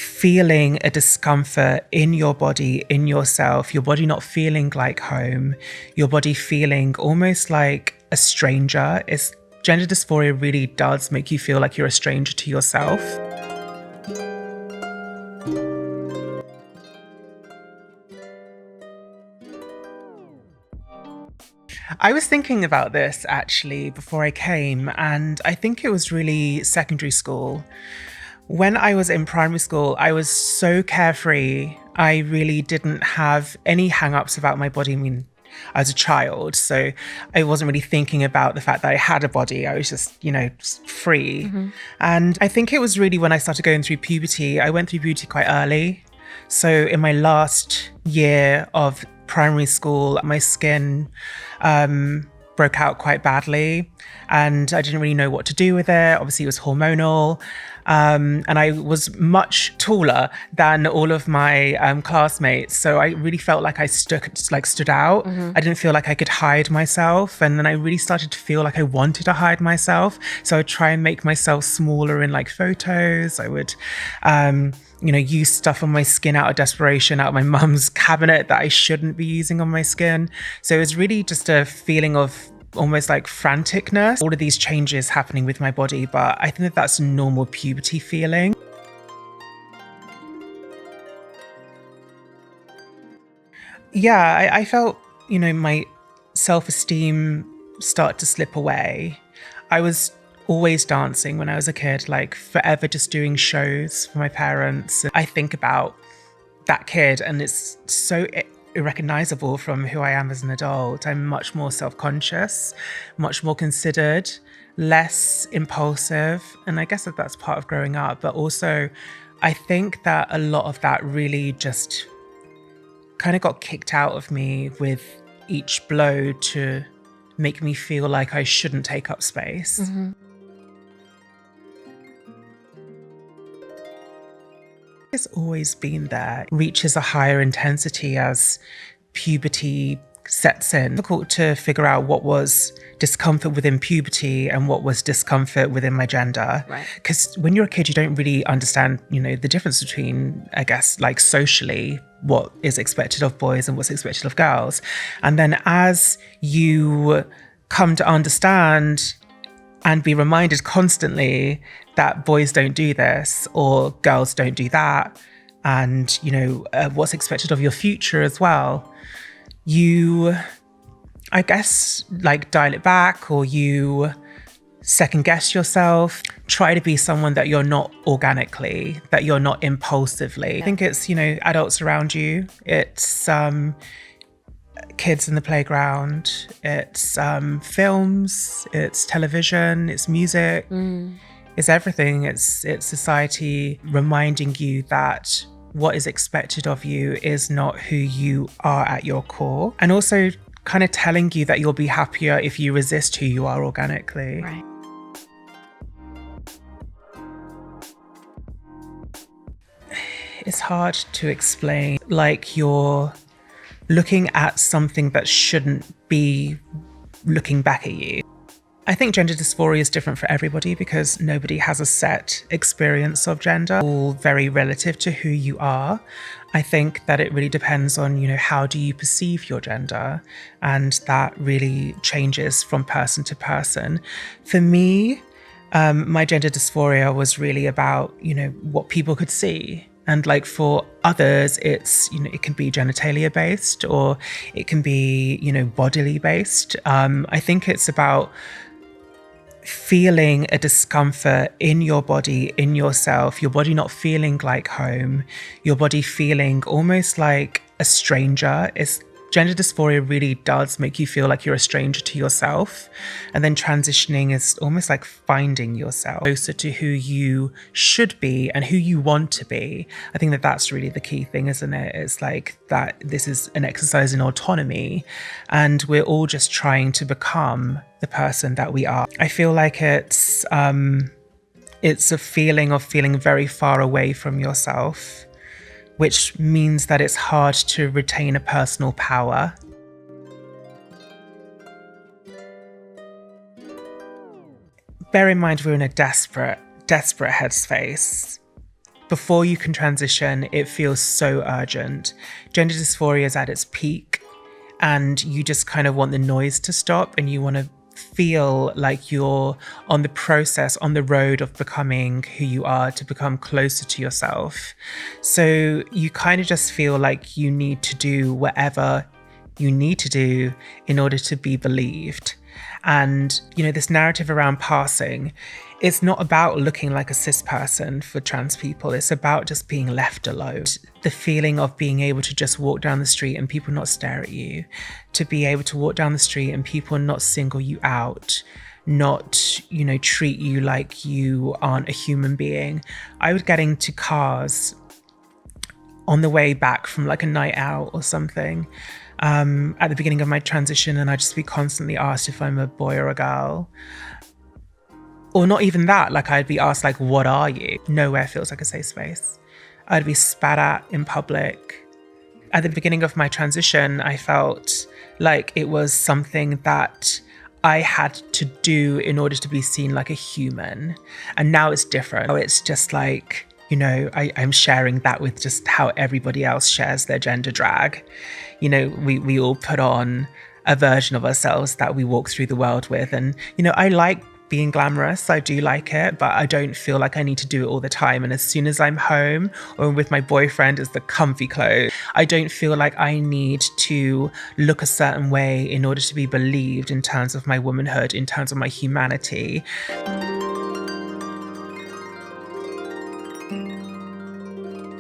feeling a discomfort in your body, in yourself, your body not feeling like home, your body feeling almost like a stranger. Gender dysphoria really does make you feel like you're a stranger to yourself. I was thinking about this actually before I came, and I think it was really secondary school. When I was in primary school, I was so carefree. I really didn't have any hang-ups about my body. I mean, I was a child, so I wasn't really thinking about the fact that I had a body. I was just, just free. Mm-hmm. And I think it was really when I started going through puberty. I went through puberty quite early. So in my last year of primary school, my skin broke out quite badly, and I didn't really know what to do with it. Obviously, it was hormonal. And I was much taller than all of my classmates. So I really felt like I stood out. Mm-hmm. I didn't feel like I could hide myself. And then I really started to feel like I wanted to hide myself. So I would try and make myself smaller in photos. I would, use stuff on my skin out of desperation, out of my mum's cabinet that I shouldn't be using on my skin. So it was really just a feeling of almost like franticness, all of these changes happening with my body, but I think that's a normal puberty feeling. Yeah, I felt, my self-esteem start to slip away. I was always dancing when I was a kid, forever just doing shows for my parents. I think about that kid and it's so irrecognizable from who I am as an adult. I'm much more self-conscious, much more considered, less impulsive. And I guess that's part of growing up. But also, I think that a lot of that really just kind of got kicked out of me with each blow to make me feel like I shouldn't take up space. Mm-hmm. It's always been there. Reaches a higher intensity as puberty sets in. It's difficult to figure out what was discomfort within puberty and what was discomfort within my gender. Right. Because when you're a kid, you don't really understand, the difference between, I guess, socially, what is expected of boys and what's expected of girls. And then as you come to understand and be reminded constantly that boys don't do this or girls don't do that, and what's expected of your future as well, you, I guess, dial it back, or you second guess yourself, try to be someone that you're not organically, that you're not impulsively. Yeah. I think it's adults around you, it's kids in the playground, it's films, it's television, it's music, it's everything. It's society reminding you that what is expected of you is not who you are at your core, and also kind of telling you that you'll be happier if you resist who you are organically. Right. It's hard to explain, you're looking at something that shouldn't be looking back at you. I think gender dysphoria is different for everybody because nobody has a set experience of gender, all very relative to who you are. I think that it really depends on, how do you perceive your gender? And that really changes from person to person. For me, my gender dysphoria was really about, what people could see. And for others, it's, it can be genitalia based, or it can be, bodily based. I think it's about feeling a discomfort in your body, in yourself, your body not feeling like home, your body feeling almost like a stranger. Gender dysphoria really does make you feel like you're a stranger to yourself. And then transitioning is almost like finding yourself closer to who you should be and who you want to be. I think that that's really the key thing, isn't it? It's that this is an exercise in autonomy, and we're all just trying to become the person that we are. I feel like it's a feeling of feeling very far away from yourself, which means that it's hard to retain a personal power. Bear in mind, we're in a desperate headspace. before you can transition, it feels so urgent. Gender dysphoria is at its peak, and you just kind of want the noise to stop, and you want to feel like you're on the process, on the road of becoming who you are, to become closer to yourself. So you kind of just feel like you need to do whatever you need to do in order to be believed. And, you know, this narrative around passing, it's not about looking like a cis person for trans people. It's about just being left alone. The feeling of being able to just walk down the street and people not stare at you, to be able to walk down the street and people not single you out, not, you know, treat you like you aren't a human being. I would get into cars on the way back from like a night out or something, at the beginning of my transition, and I'd just be constantly asked if I'm a boy or a girl. Or not even that, like I'd be asked like, what are you? Nowhere feels like a safe space. I'd be spat at in public. At the beginning of my transition, I felt like it was something that I had to do in order to be seen like a human. And now it's different. Now it's just like, you know, I'm sharing that with just how everybody else shares their gender drag. You know, we all put on a version of ourselves that we walk through the world with. And, you know, I like being glamorous. I do like it, but I don't feel like I need to do it all the time. And as soon as I'm home or with my boyfriend, it's the comfy clothes. I don't feel like I need to look a certain way in order to be believed in terms of my womanhood, in terms of my humanity.